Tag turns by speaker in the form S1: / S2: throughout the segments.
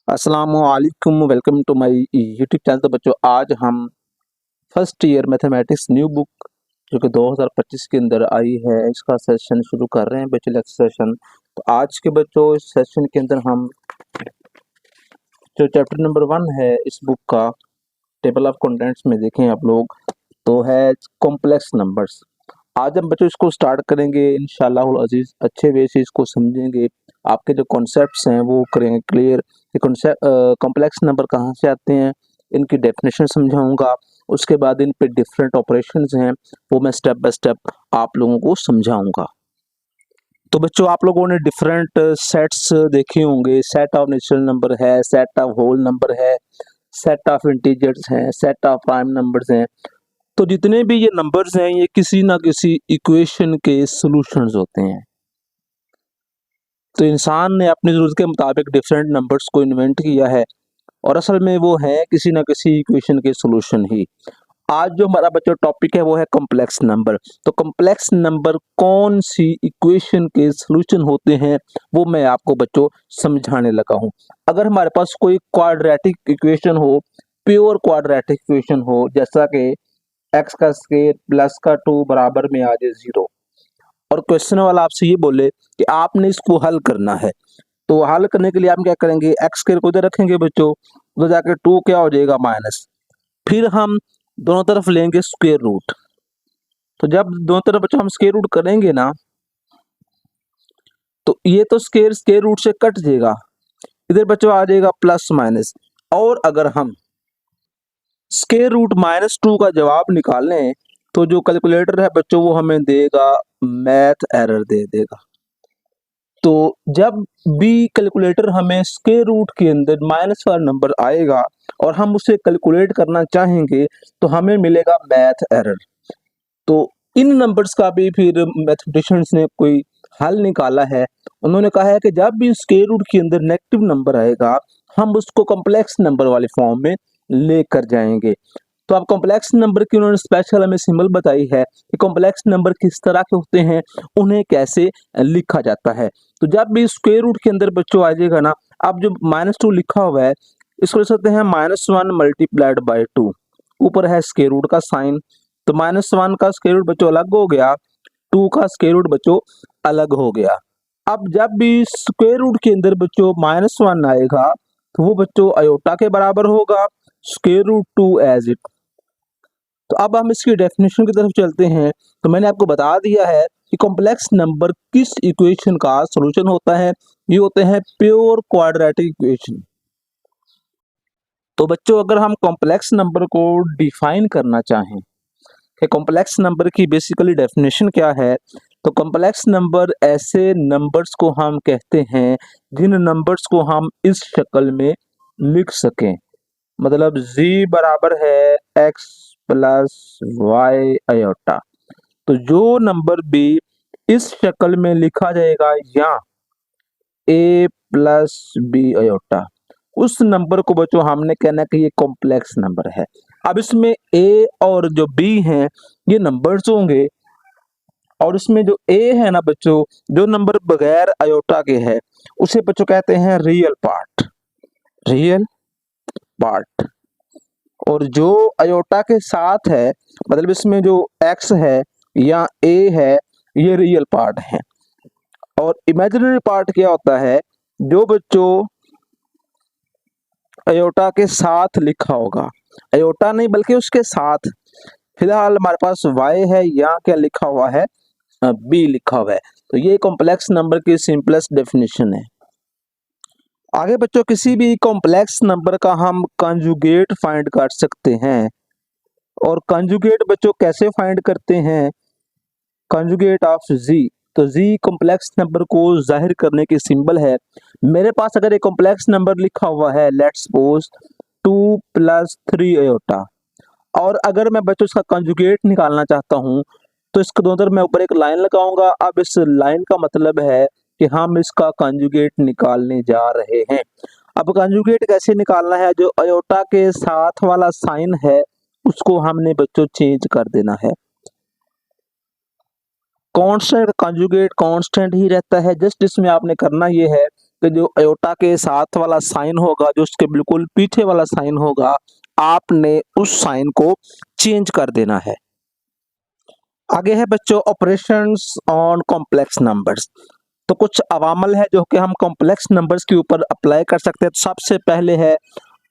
S1: अस्सलामुअलैकुम, welcome to my YouTube channel. तो बच्चों, आज हम first year mathematics new book जो कि 2025 के अंदर आई है, इसका सेशन शुरू कर रहे हैं बच्चों, लेक्चर सेशन। तो आज के बच्चों इस सेशन के अंदर हम जो चैप्टर नंबर 1 है इस बुक का, टेबल ऑफ कंटेंट्स में देखें आप लोग, तो है कॉम्प्लेक्स नंबर्स। आज हम बच्चों इसको स्टार्ट करेंगे इंशाल्लाह अजीज, अच्छे वे से इसको समझेंगे, आपके जो कॉन्सेप्ट्स हैं वो करेंगे क्लियर। कॉम्प्लेक्स नंबर कहाँ से आते हैं, इनकी डेफिनेशन समझाऊंगा, उसके बाद इन पे डिफरेंट ऑपरेशंस हैं वो मैं स्टेप बाय स्टेप आप लोगों को समझाऊंगा। तो बच्चों, आप लोगों ने डिफरेंट सेट्स देखे होंगे। सेट ऑफ नेचुरल नंबर है, सेट ऑफ होल नंबर है, सेट ऑफ इंटीजर्स हैं, सेट ऑफ प्राइम नंबर्स हैं। तो जितने भी ये नंबर्स हैं ये किसी ना किसी इक्वेशन के सॉल्यूशंस होते हैं। तो इंसान ने अपनी जरूरत के मुताबिक डिफरेंट नंबर्स को इन्वेंट किया है और असल में वो है किसी ना किसी इक्वेशन के सॉल्यूशन ही। आज जो हमारा बच्चों टॉपिक है वो है कॉम्प्लेक्स नंबर। तो कॉम्प्लेक्स नंबर कौन सी इक्वेशन के सॉल्यूशन होते हैं वो मैं आपको बच्चों समझाने लगा हूँ। अगर हमारे पास कोई क्वाड्रेटिक इक्वेशन हो, प्योर क्वाड्रेटिक इक्वेशन हो, जैसा कि एक्स का स्क्वायर प्लस का 2 बराबर में आ जाए 0, और क्वेश्चन वाला आपसे ये बोले कि आपने इसको हल करना है, तो हल करने के लिए हम क्या करेंगे, एक्स स्क्वायर को इधर रखेंगे बच्चों, उधर जाके 2 क्या हो जाएगा माइनस, फिर हम दोनों तरफ लेंगे स्क्वायर रूट। तो जब दोनों तरफ बच्चों हम स्क्वायर रूट करेंगे ना, तो ये तो स्क्वायर रूट से कट जाएगा, इधर बच्चों आ जाएगा प्लस माइनस। और अगर हम स्क्वायर रूट -2 का जवाब निकालें तो जो कैलकुलेटर है बच्चों वो हमें देगा मैथ एरर दे देगा। तो जब भी कैलकुलेटर हमें स्क्वायर रूट के अंदर माइनस वाला नंबर आएगा और हम उसे कैलकुलेट करना चाहेंगे तो हमें मिलेगा मैथ एरर। तो इन नंबर्स का भी फिर मैथमेटिशियंस ने कोई हल निकाला है। उन्होंने कहा है कि जब भी स्क्वायर रूट के अंदर नेगेटिव नंबर आएगा हम उसको कॉम्प्लेक्स नंबर वाले फॉर्म में लेकर जाएंगे। तो अब कॉम्प्लेक्स नंबर की उन्होंने स्पेशल हमें सिंबल बताई है कि कॉम्प्लेक्स नंबर किस तरह के होते हैं, उन्हें कैसे लिखा जाता है। तो जब भी स्क्वायर रूट के अंदर बच्चों आ जाएगा ना, अब जो -2 लिखा हुआ है इसको लिख सकते हैं -1 मल्टीप्लाइड बाई 2, ऊपर है स्क्वायर रूट का साइन, तो -1 का स्क्वायर रूट बच्चों अलग हो गया, 2 का स्क्वायर रूट बच्चों अलग हो गया। अब जब भी स्क्वायर रूट के अंदर बच्चों -1 आएगा तो वो बच्चों अयोटा के बराबर होगा, स्क्वायर रूट 2 एज इट। तो अब हम इसकी डेफिनेशन की तरफ चलते हैं। तो मैंने आपको बता दिया है कि कॉम्प्लेक्स नंबर किस इक्वेशन का सॉल्यूशन होता है, ये होते हैं प्योर क्वाड्रेटिक इक्वेशन। तो बच्चों, अगर हम कॉम्प्लेक्स नंबर को डिफाइन करना चाहें कि कॉम्प्लेक्स नंबर की बेसिकली डेफिनेशन क्या है, तो कॉम्प्लेक्स नंबर ऐसे नंबर्स को हम कहते हैं जिन नंबर्स को हम इस शक्ल में लिख सकें। मतलब z बराबर है x प्लस वाई अयोटा, तो जो नंबर भी इस शक्ल में लिखा जाएगा या a प्लस बी अयोटा, उस नंबर को बच्चों हमने कहना कि ये कॉम्प्लेक्स नंबर है। अब इसमें a और जो b हैं ये नंबर्स होंगे, और इसमें जो a है ना बच्चों, जो नंबर बगैर अयोटा के है उसे बच्चों कहते हैं रियल पार्ट, रियल पार्ट। और जो अयोटा के साथ है, मतलब इसमें जो x है या a है, ये रियल पार्ट है। और इमेजिनरी पार्ट क्या होता है, जो बच्चों अयोटा के साथ लिखा होगा, अयोटा नहीं बल्कि उसके साथ। फिलहाल हमारे पास y है, यहाँ क्या लिखा हुआ है, b लिखा हुआ है। तो ये कॉम्प्लेक्स नंबर की सिंपलेस्ट डेफिनेशन है। आगे बच्चों, किसी भी कॉम्प्लेक्स नंबर का हम कंजुगेट फाइंड कर सकते हैं। और कंजुगेट बच्चों कैसे फाइंड करते हैं, कंजुगेट ऑफ z। तो z कॉम्प्लेक्स नंबर को जाहिर करने की सिंबल है। मेरे पास अगर एक कॉम्प्लेक्स नंबर लिखा हुआ है, लेट्स सपोज 2 प्लस 3 अयोटा, और अगर मैं बच्चों इसका कंजुगेट निकालना चाहता हूँ तो इसके दोनों तरफ मैं ऊपर एक लाइन लगाऊंगा। अब इस लाइन का मतलब है कि हम इसका कंजुगेट निकालने जा रहे हैं। अब कंजुगेट कैसे निकालना है, जो अयोटा के साथ वाला साइन है उसको हमने बच्चों चेंज कर देना है। कांस्टेंट कंजुगेट कांस्टेंट ही रहता है, जस्ट इसमें आपने करना ये है कि जो अयोटा के साथ वाला साइन होगा, जो उसके बिल्कुल पीछे वाला साइन होगा, आपने उस साइन को चेंज कर देना है। आगे है बच्चों ऑपरेशंस ऑन कॉम्प्लेक्स नंबर्स। तो कुछ अवामल है जो कि हम कॉम्प्लेक्स नंबर्स के ऊपर अप्लाई कर सकते हैं। तो सबसे पहले है,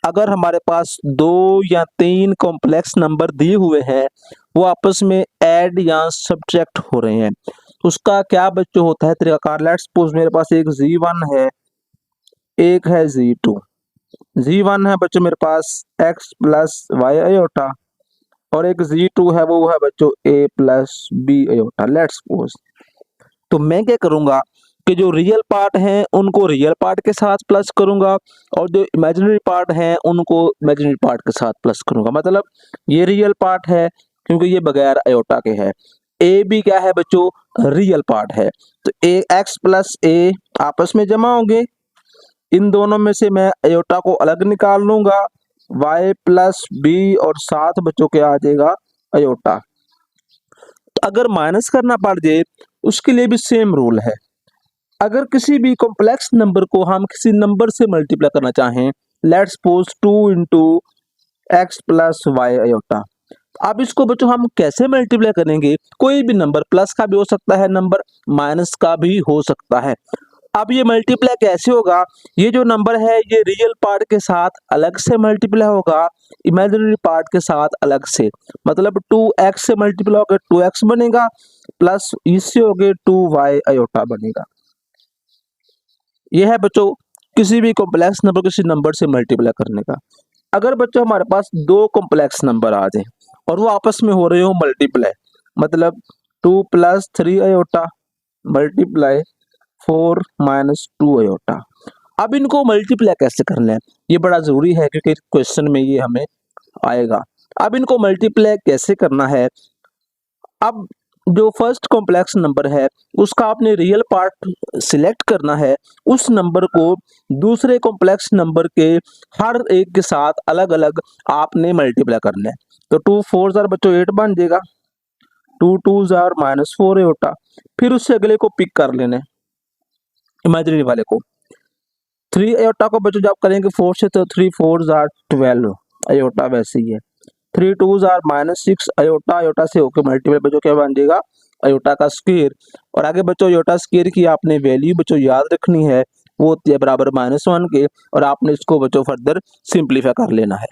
S1: अगर हमारे पास 2 या 3 कॉम्प्लेक्स नंबर दिए हुए हैं, वो आपस में ऐड या सब्ट्रैक्ट हो रहे हैं, तो उसका क्या बच्चों होता है तरीकाकार। लेट्स सपोज मेरे पास एक Z1 है, एक है Z2। Z1 है बच्चों मेरे पास x प्लस वाई अयोटा, और एक Z2 है वो है बच्चों a plus B iota. Let's suppose, तो मैं क्या करूंगा कि जो रियल पार्ट हैं उनको रियल पार्ट के साथ प्लस करूंगा, और जो इमेजिनरी पार्ट हैं उनको इमेजिनरी पार्ट के साथ प्लस करूंगा। मतलब ये रियल पार्ट है क्योंकि ये बगैर अयोटा के है। ए भी क्या है बच्चों, रियल पार्ट है। तो ए एक्स प्लस ए आपस में जमा होंगे, इन दोनों में से मैं अयोटा को अलग निकाल लूंगा, y प्लस बी और साथ बच्चों के आ जाएगा अयोटा। तो अगर माइनस करना पड़ जाए उसके लिए भी सेम रूल है। अगर किसी भी कॉम्प्लेक्स नंबर को हम किसी नंबर से मल्टीप्लाई करना चाहें, let's suppose 2 into X plus Y iota, अब इसको बच्चों हम कैसे मल्टीप्लाई करेंगे। कोई भी नंबर प्लस का भी हो सकता है, नंबर माइनस का भी हो सकता है। अब ये मल्टीप्लाई कैसे होगा, ये जो नंबर है ये रियल पार्ट के साथ अलग से मल्टीप्लाई होगा, इमेजिनरी पार्ट के साथ अलग से। मतलब 2x से मल्टीप्लाई होकर 2x बनेगा, प्लस इससे हो गए 2y अयोटा बनेगा। यह है बच्चों किसी भी कॉम्प्लेक्स नंबर किसी नंबर से मल्टीप्लाई करने का। अगर बच्चों हमारे पास 2 कॉम्प्लेक्स नंबर आ जाए और वो आपस में हो रहे हो मल्टीप्लाई, मतलब 2 plus 3 iota multiply 4 minus 2 iota. अब इनको मल्टीप्लाई कैसे करना है, ये बड़ा जरूरी है क्योंकि क्वेश्चन में ये हमें आएगा। अब इनको मल्टीप्लाई कैसे करना है, अब जो फर्स्ट कॉम्प्लेक्स नंबर है उसका आपने रियल पार्ट सिलेक्ट करना है, उस नंबर को दूसरे कॉम्प्लेक्स नंबर के हर एक के साथ अलग अलग आपने मल्टीप्लाई करना है। तो 2 4 जार बच्चों 8 बन जाएगा, 2 2 जार माइनस 4 अयोटा। फिर उससे अगले को पिक कर लेना है, इमेजिनरी वाले को। 3 अयोटा को बच्चों जब करेंगे 4 से तो 3 4 जार 12 अयोटा वैसे ही है। 3 2 जार माइनस 6 अयोटा, अयोटा से होकर मल्टीप्लाई बच्चों क्या बन जाएगा, अयोटा का स्क्वायर। और आगे बच्चों अयोटा स्क्वायर की आपने वैल्यू बच्चों याद रखनी है, वो होती है बराबर -1 के, और आपने इसको बच्चों फर्दर सिंप्लीफाई कर लेना है।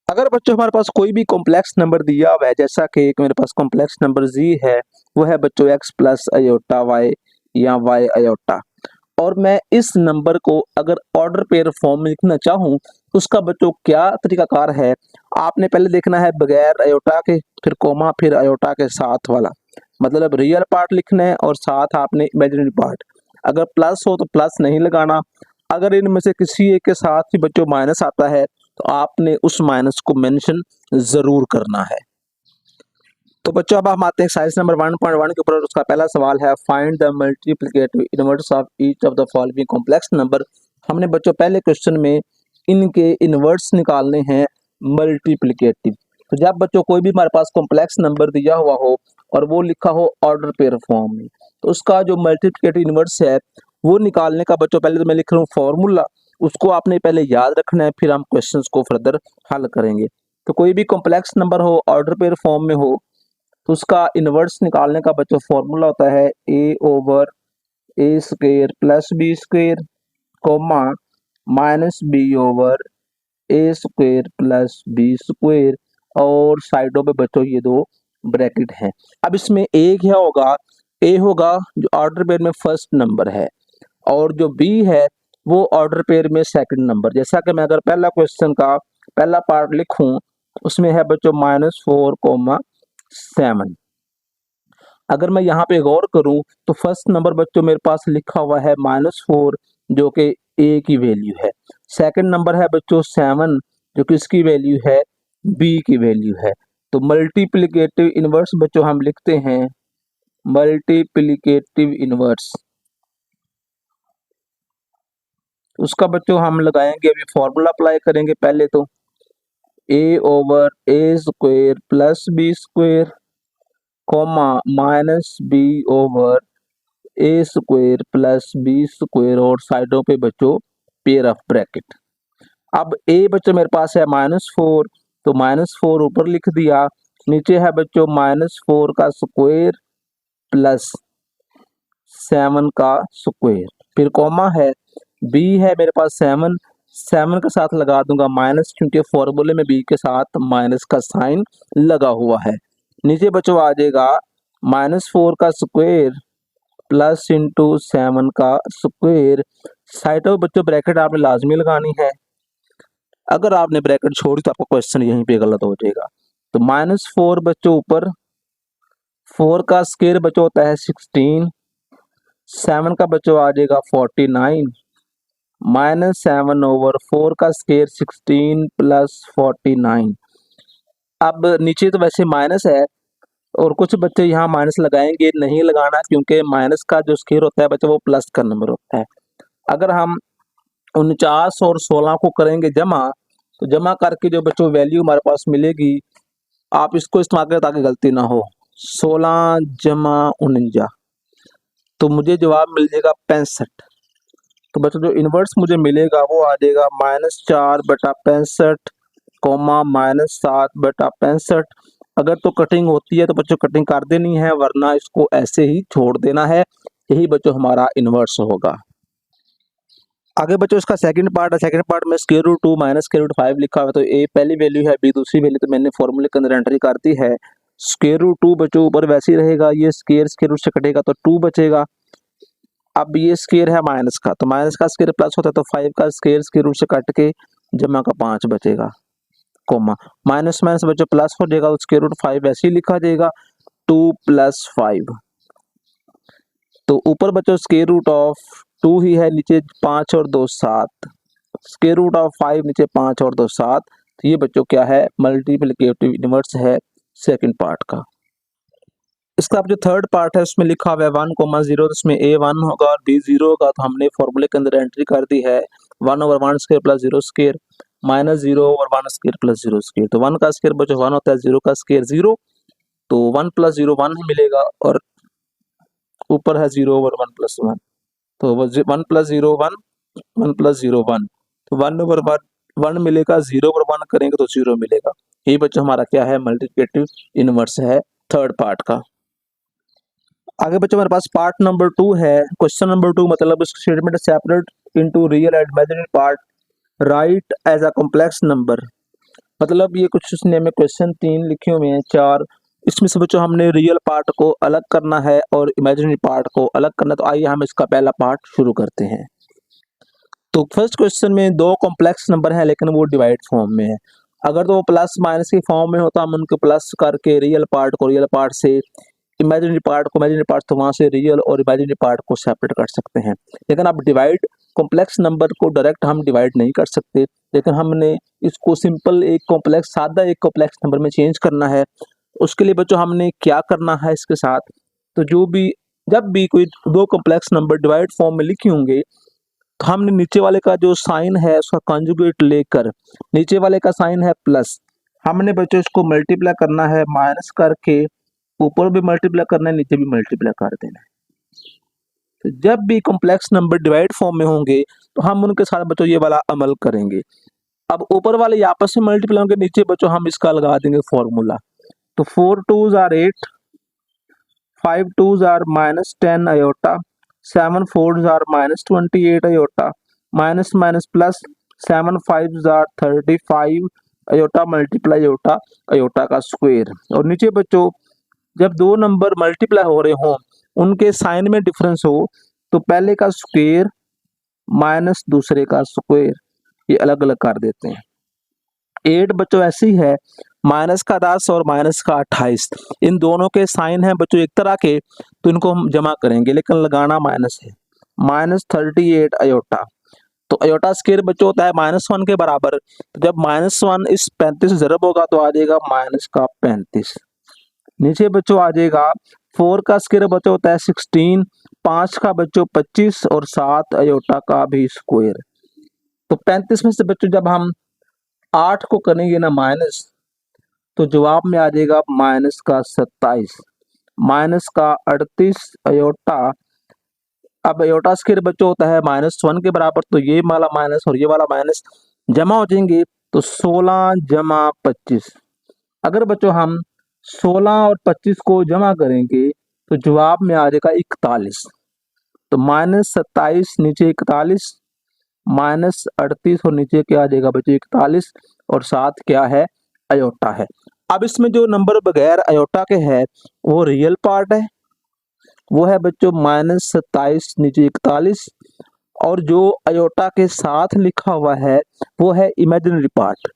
S1: अगर बच्चों हमारे पास कोई भी कॉम्प्लेक्स नंबर दिया हुआ है, जैसा कि एक मेरे पास कॉम्प्लेक्स नंबर z है, वो है बच्चों x प्लस अयोटा y या y अयोटा, और मैं इस नंबर को अगर ऑर्डर पेयर फॉर्म में लिखना चाहूँ तो उसका बच्चों क्या तरीकाकार है। आपने पहले देखना है बगैर अयोटा के, फिर कोमा, फिर अयोटा के साथ वाला, मतलब रियल पार्ट लिखना है और साथ आपने इमेजिनरी पार्ट। अगर प्लस हो तो प्लस नहीं लगाना, अगर इनमें से किसी एक के साथ ही बच्चों माइनस आता है तो आपने उस माइनस को मेंशन जरूर करना है। तो बच्चों अब हम आते हैं एक्सरसाइज नंबर 1.1 के ऊपर। उसका पहला सवाल है, find the multiplicative inverse of each of the following complex number. हमने बच्चों पहले क्वेश्चन में इनके इनवर्स निकालने हैं मल्टीप्लिकेटिव। तो जब बच्चों कोई भी हमारे पास कॉम्प्लेक्स नंबर दिया हुआ हो और वो लिखा हो ऑर्डर पेयर फॉर्म में, तो उसका जो मल्टीप्लिकेटिव इनवर्स है वो निकालने का बच्चों पहले तो मैं लिख रहा हूँ फॉर्मूला, उसको आपने पहले याद रखना है, फिर हम क्वेश्चन को फर्दर हल करेंगे। तो कोई भी कॉम्प्लेक्स नंबर हो ऑर्डर पेयर फॉर्म में हो तो उसका इनवर्स निकालने का बच्चों फॉर्मूला होता है a over A square plus B square, comma minus B over A square plus B square, और साइडों पे बच्चों ये 2 ब्रैकेट हैं। अब इसमें a क्या होगा, a होगा जो ऑर्डर पेयर में फर्स्ट नंबर है, और जो b है वो ऑर्डर पेयर में सेकंड नंबर। जैसा कि मैं अगर पहला क्वेश्चन का पहला पार्ट लिखूं, उसमें है बच्चों -4,7। अगर मैं यहाँ पे गौर करूं तो फर्स्ट नंबर बच्चों मेरे पास लिखा हुआ है -4 जो कि a की वैल्यू है, सेकंड नंबर है बच्चों 7 जो कि इसकी वैल्यू है b की वैल्यू है। तो मल्टीप्लिकेटिव इनवर्स बच्चों हम लिखते हैं मल्टीप्लिकेटिव इनवर्स, उसका बच्चों हम लगाएंगे, अभी फॉर्मूला अप्लाई करेंगे। पहले तो a over A square plus B square, comma minus B over A square plus B square और साइडों पे बच्चों पेयर ऑफ ब्रैकेट। अब ए बच्चों मेरे पास है -4, तो -4 ऊपर लिख दिया, नीचे है बच्चों -4 का स्क्वायर प्लस 7 का स्क्वायर, फिर कॉमा है, बी है मेरे पास 7 के साथ लगा दूंगा माइनस, क्योंकि फॉर्मूले में बी के साथ माइनस का साइन लगा हुआ है। नीचे बच्चों आ जाएगा -4 का स्क्वायर प्लस इंटू 7 का स्क्वायर। साइड में बच्चों ब्रैकेट आपने लाजमी लगानी है, अगर आपने ब्रैकेट छोड़ी तो आपका क्वेश्चन यहीं पे गलत हो जाएगा। तो -4 बच्चों ऊपर, 4 का स्क्वायर बच्चों होता है 16, 7 का बच्चों आ जाएगा 49, -7/4 का स्क्वायर 16 प्लस 49। अब नीचे तो वैसे माइनस है और कुछ बच्चे यहाँ माइनस लगाएंगे, नहीं लगाना, क्योंकि माइनस का जो स्क्वायर होता है बच्चों वो प्लस का नंबर होता है। अगर हम 49 और 16 को करेंगे जमा, तो जमा करके जो बच्चों वैल्यू हमारे पास मिलेगी, आप इसको इस्तेमाल करें ताकि गलती ना हो। 16 जमा 49, तो मुझे जवाब मिल जाएगा 65। तो बच्चों जो इन्वर्स मुझे मिलेगा वो आ जाएगा -4/65, कॉमा -7/65। अगर तो कटिंग होती है तो बच्चों कटिंग कर देनी है, वरना इसको ऐसे ही छोड़ देना है। यही बच्चों हमारा इन्वर्स होगा। आगे बच्चों इसका सेकंड पार्ट है। सेकंड पार्ट में √2 -√5 लिखा हुआ है, तो ए पहली वैल्यू है, बी दूसरी वैल्यू, तो मैंने फॉर्मूले के अंदर एंट्री कर दी है। √2 बच्चों ऊपर वैसे ही रहेगा, ये स्क्वायर रूट से कटेगा तो 2 बचेगा। अब ये स्क्वायर है माइनस का, तो माइनस का स्क्वायर प्लस होता है, तो 5 का स्क्वायर रूट से कट के जमा का 5 बचेगा, कोमा माइनस माइनस बच्चों प्लस हो जाएगा, √5 वैसे ही लिखा जाएगा 2 + 5। तो ऊपर बच्चों स्क्वायर रूट ऑफ 2 ही है, नीचे 5 और 2 7, स्क्वायर रूट ऑफ 5 नीचे 5 और 2 7। तो ये बच्चों क्या है, मल्टीप्लिकेटिव इनवर्स है सेकंड पार्ट का। इसका जो थर्ड पार्ट है उसमें लिखा हुआ है 1,0, तो इसमें a 1 होगा और b 0 होगा, तो हमने फॉर्मूले के अंदर एंट्री कर दी है 1/1² + 0² -0/1² + 0²। तो 1 का स्क्वायर बच्चों 1 होता है, 0 का स्क्वायर 0, तो 1 + 0 1 ही मिलेगा, और ऊपर है 0/1 + 1, तो 1 + 0 1, 1 + 0 1, तो 1/1 मिलेगा, 0/1 करेंगे तो 0 मिलेगा। ये बच्चों हमारा क्या है, मल्टीप्लिकेटिव इनवर्स है थर्ड पार्ट का। आगे बच्चों हमारे पास पार्ट नंबर 2 है। क्वेश्चन नंबर 2 मतलब statement separate into real and imaginary part, write as a complex number. मतलब ये कुछ उसने हमें क्वेश्चन 3 लिखे हुए हैं, 4, इसमें से बच्चों हमने रियल पार्ट को अलग करना है और इमेजिनरी पार्ट को अलग करना है। तो आइए हम इसका पहला पार्ट शुरू करते हैं। तो फर्स्ट क्वेश्चन में 2 कॉम्प्लेक्स नंबर है, लेकिन वो डिवाइड फॉर्म में है। अगर तो वो प्लस माइनस के फॉर्म में होता, हम उनको प्लस करके रियल पार्ट को रियल पार्ट से, इमेजिनरी पार्ट को इमेजिनरी पार्ट, तो वहां से रियल और इमेजिनरी पार्ट को सेपरेट कर सकते हैं। लेकिन अब डिवाइड कॉम्प्लेक्स नंबर को डायरेक्ट हम डिवाइड नहीं कर सकते, लेकिन हमने इसको सिंपल एक कॉम्प्लेक्स, सादा एक कॉम्प्लेक्स नंबर में चेंज करना है। उसके लिए बच्चों हमने क्या करना है इसके साथ, तो जब भी कोई 2 कॉम्प्लेक्स नंबर डिवाइड फॉर्म में लिखे होंगे, तो हमने नीचे वाले का जो साइन है उसका कंजुगेट लेकर, नीचे वाले का साइन है प्लस, हमने बच्चों इसको मल्टीप्लाई करना है माइनस करके, ऊपर भी मल्टीप्लाई करना है, नीचे भी मल्टीप्लाई कर देना है। तो जब भी कॉम्प्लेक्स नंबर डिवाइड फॉर्म में होंगे तो हम उनके साथ बच्चों ये वाला अमल करेंगे। अब ऊपर वाले आपस में मल्टीप्लाई होंगे, नीचे बच्चों हम इसका लगा देंगे फॉर्मूला। तो 4 2s are 8, 5 2s are -10 iota, 7 4s are -28 iota, minus minus plus, 7 5s are 35 iota multiply iota, iota का स्क्वायर। और नीचे बच्चों जब 2 नंबर मल्टीप्लाई हो रहे हों, उनके साइन में डिफरेंस हो, तो पहले का स्क्वायर माइनस दूसरे का स्क्वायर, ये अलग अलग कर देते हैं। 8 बच्चों ऐसी है, माइनस का 10 और माइनस का 28, इन दोनों के साइन हैं बच्चों एक तरह के, तो इनको हम जमा करेंगे, लेकिन लगाना माइनस है, -38 अयोटा। तो अयोटा स्क्वायर बच्चों होता है -1 के बराबर, तो जब -1 इस 35 से ज़रब होगा तो आ जाएगा माइनस का 35। नीचे बच्चों आ जाएगा 4 का स्क्वायर बच्चों होता है 16, 5 का बच्चों 25 और 7 अयोटा का भी स्क्वायर। तो 35 में से बच्चों जब हम 8 को करेंगे ना माइनस, तो जवाब में आ जाएगा माइनस का 27, माइनस का 38 अयोटा अब अयोटा स्क्वायर बच्चों होता है -1 के बराबर, तो ये वाला माइनस और ये वाला माइनस जमा हो जाएंगे, तो 16 जमा 25। अगर बच्चों हम 16 और 25 को जमा करेंगे तो जवाब में आ जाएगा 41। तो -27 नीचे 41, -38 और नीचे क्या आ जाएगा बच्चों 41, और साथ क्या है अयोटा है। अब इसमें जो नंबर बगैर अयोटा के है वो रियल पार्ट है, वो है बच्चों -27 नीचे 41, और जो अयोटा के साथ लिखा हुआ है वो है इमेजिनरी पार्ट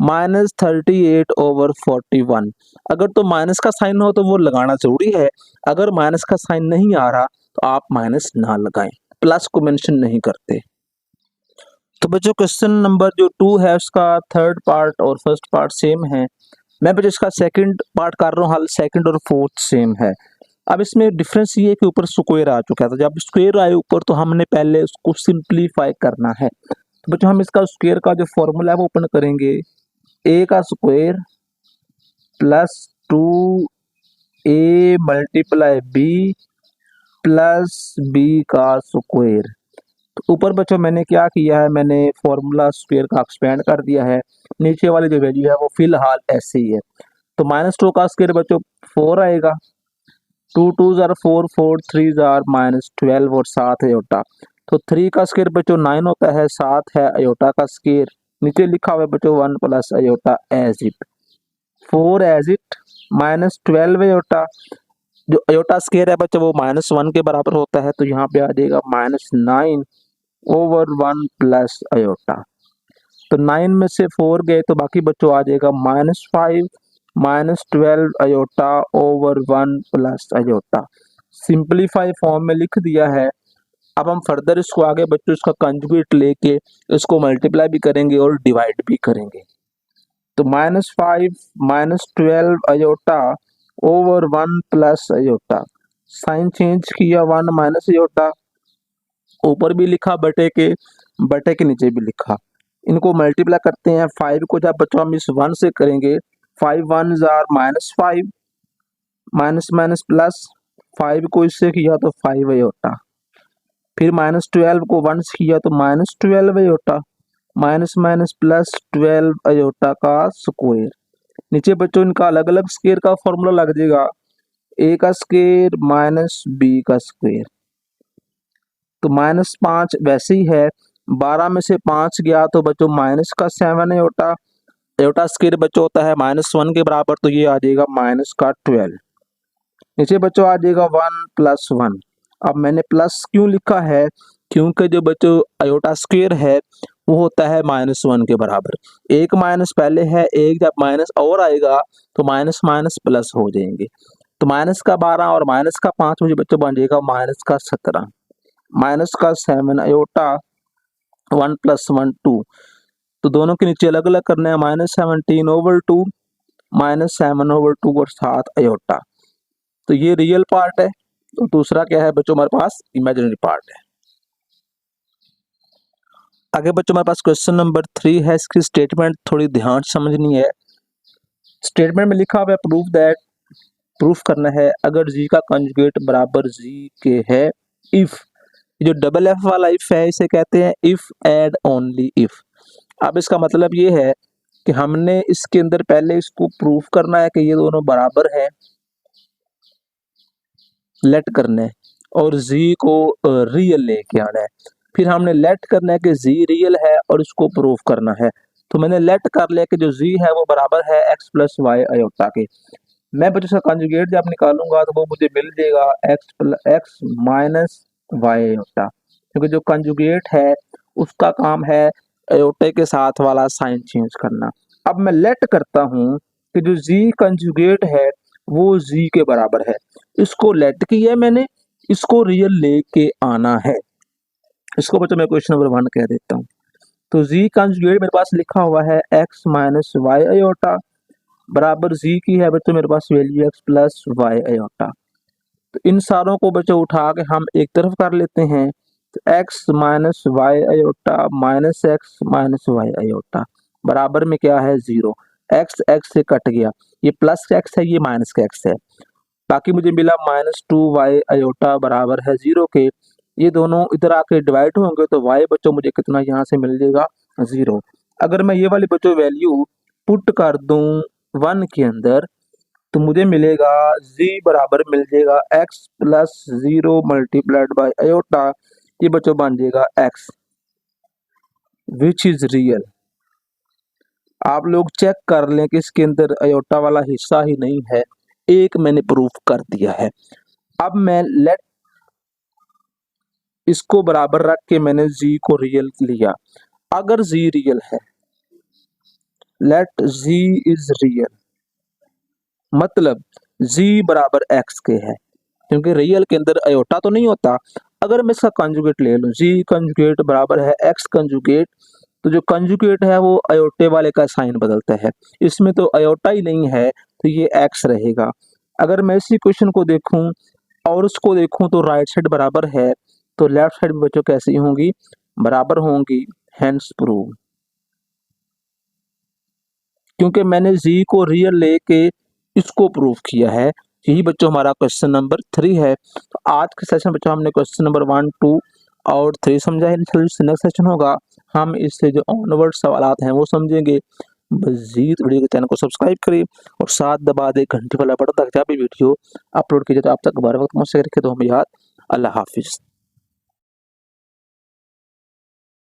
S1: -38/41। अगर तो माइनस का साइन हो तो वो लगाना जरूरी है, अगर माइनस का साइन नहीं आ रहा तो आप माइनस ना लगाएं, प्लस को मेंशन नहीं करते। तो बच्चों क्वेश्चन नंबर जो 2 है उसका थर्ड पार्ट और फर्स्ट पार्ट सेम है। मैं बच्चों इसका सेकंड पार्ट कर रहा हूँ हल, सेकंड और फोर्थ सेम है। अब इसमें डिफरेंस ये है कि ऊपर स्क्वायर आ चुका था, जब स्क्वायर आए ऊपर तो हमने पहले उसको सिंप्लीफाई करना है। तो बच्चों हम इसका स्क्वायर का जो फॉर्मूला है वो ओपन करेंगे, a का square plus 2a multiply b plus b का स्क्वायर। तो ऊपर बच्चों मैंने क्या किया है, मैंने फॉर्मूला स्क्वायर का एक्सपेंड कर दिया है, नीचे वाली जो वैल्यू है वो फिलहाल ऐसे ही है। तो -2 का स्क्वायर बच्चों 4 आएगा, 2 2 जार 4, 4 3 जार -12 और 7 अयोटा। तो 3 का स्क्वायर बच्चों 9 होता है, 7 है अयोटा का स्क्वायर, नीचे लिखा हुआ है बच्चों 1 plus iota as it, 4 as it, -12 iota. जो अयोटा स्क्वायर है बच्चों वो -1 के बराबर होता है, तो यहाँ पे आ जाएगा -9/1 प्लस अयोटा। तो 9 में से 4 गए तो बाकी बच्चों आ जाएगा -5 -12 iota over 1 plus iota. Simplify form में लिख दिया है। अब हम फर्दर इसको आगे बच्चों इसका कंजुगेट लेके इसको मल्टीप्लाई भी करेंगे और डिवाइड भी करेंगे। तो -5 -12 iota over 1 plus iota, sign change किया 1 माइनस अयोटा, ऊपर भी लिखा बटे के नीचे भी लिखा, इनको मल्टीप्लाई करते हैं। 5 को जब बच्चों हम इस 1 से करेंगे, 5 1 जार -5, माइनस माइनस प्लस, 5 को इससे किया तो 5 अयोटा, फिर -12 को 1 से किया तो -12 iota, minus minus plus 12 iota का स्क्वायर। नीचे बच्चों इनका अलग अलग स्क्वायर का फॉर्मूला लग जाएगा, a का स्क्वायर माइनस b का स्क्वायर। तो -5 वैसे ही है, 12 में से 5 गया तो बच्चों माइनस का 7 अयोटा, अयोटा स्क्वायर बच्चों होता है -1 के बराबर, तो ये आ जाएगा माइनस का 12। नीचे बच्चों आ जाएगा 1 प्लस 1। अब मैंने प्लस क्यों लिखा है, क्योंकि जो बच्चों अयोटा स्क्वायर है वो होता है -1 के बराबर, एक माइनस पहले है, एक जब माइनस और आएगा तो माइनस माइनस प्लस हो जाएंगे। तो माइनस का 12 और माइनस का 5 मुझे बच्चों बन जाएगा माइनस का 17, माइनस का 7 अयोटा 1 प्लस 1 2। तो दोनों के नीचे अलग अलग करना है, -17/2 -7/2 और 7 अयोटा। तो ये रियल पार्ट है। तो दूसरा क्या है बच्चों हमारे पास इमेजिनरी पार्ट है। आगे बच्चों हमारे पास क्वेश्चन नंबर 3 है, इसकी स्टेटमेंट थोड़ी ध्यान से समझनी है। स्टेटमेंट में लिखा हुआ है प्रूफ दैट, प्रूफ करना है अगर जी का कंजुगेट बराबर जी के है इफ, जो डबल एफ वाला इफ है इसे कहते हैं इफ एंड ओनली इफ। अब इसका मतलब ये है कि हमने इसके अंदर पहले इसको प्रूफ करना है कि ये दोनों बराबर है, लेट करना है, और जी को रियल लेके आना है। फिर हमने लेट करना है कि जी रियल है और इसको प्रूफ करना है। तो मैंने लेट कर लिया कि जो जी है वो बराबर है x प्लस वाई अयोटा के। मैं बच्चों इसका कंजुगेट जब निकालूंगा तो वो मुझे मिल जाएगा x माइनस वाई अयोटा, क्योंकि जो कंजुगेट है उसका काम है अयोटे के साथ वाला साइन चेंज करना। अब मैं लेट करता हूँ कि जो जी कंजुगेट है वो जी के बराबर है, इसको लेट किया मैंने, इसको रियल लेके आना है। इसको बच्चों मैं क्वेश्चन नंबर 1 कह देता हूँ। तो जी कंजुगेट मेरे पास लिखा हुआ है x माइनस वाई अयोटा बराबर जी की है बच्चों मेरे पास value x plus Y iota. तो इन सारों को बच्चों उठा के हम एक तरफ कर लेते हैं, तो x minus y iota minus x minus y iota बराबर में क्या है 0, x x से कट गया, ये प्लस x है ये माइनस का x है, बाकी मुझे मिला -2 वाई अयोटा बराबर है 0 के। ये दोनों इधर आके डिवाइड होंगे तो y बच्चों मुझे कितना यहाँ से मिल जाएगा 0। अगर मैं ये वाली बच्चों वैल्यू पुट कर दूं 1 के अंदर तो मुझे मिलेगा z बराबर मिल जाएगा x plus 0 multiplied by iota, ये बच्चों बन जाएगा x विच इज रियल। आप लोग चेक कर लें कि इसके अंदर आयोटा वाला हिस्सा ही नहीं है, एक मैंने प्रूफ कर दिया है। अब मैं लेट इसको बराबर रख के मैंने z को रियल लिया। अगर z रियल है, लेट z इज रियल, मतलब z बराबर x के है, क्योंकि रियल के अंदर आयोटा तो नहीं होता। अगर मैं इसका कंजुगेट ले लूं, z कंजुगेट बराबर है x कंजुगेट, तो जो कंजुगेट है वो आयोटे वाले का साइन बदलता है, इसमें तो आयोटा ही नहीं है तो ये x रहेगा। अगर मैं इसी क्वेश्चन को देखूं और उसको देखूं तो राइट साइड बराबर है, तो लेफ्ट साइड में बच्चों कैसी होंगी, बराबर होंगी, हेंस प्रूव। क्योंकि मैंने z को रियल लेके इसको प्रूव किया है। यही बच्चों हमारा क्वेश्चन नंबर 3 है। तो आज के सेशन बच्चों हमने क्वेश्चन नंबर 1, 2 और 3 समझा है। नेक्स्ट सेशन होगा हम इससे जो ऑनवर्ड सवालात हैं वो समझेंगे। मजीद वीडियो के चैनल को सब्सक्राइब करें और साथ दबा दे घंटे वाला बटन, ताकि जब भी वीडियो अपलोड की जाए तो आप तक बार वक्त पहुंच सके। तो हम याद। अल्लाह हाफिज़।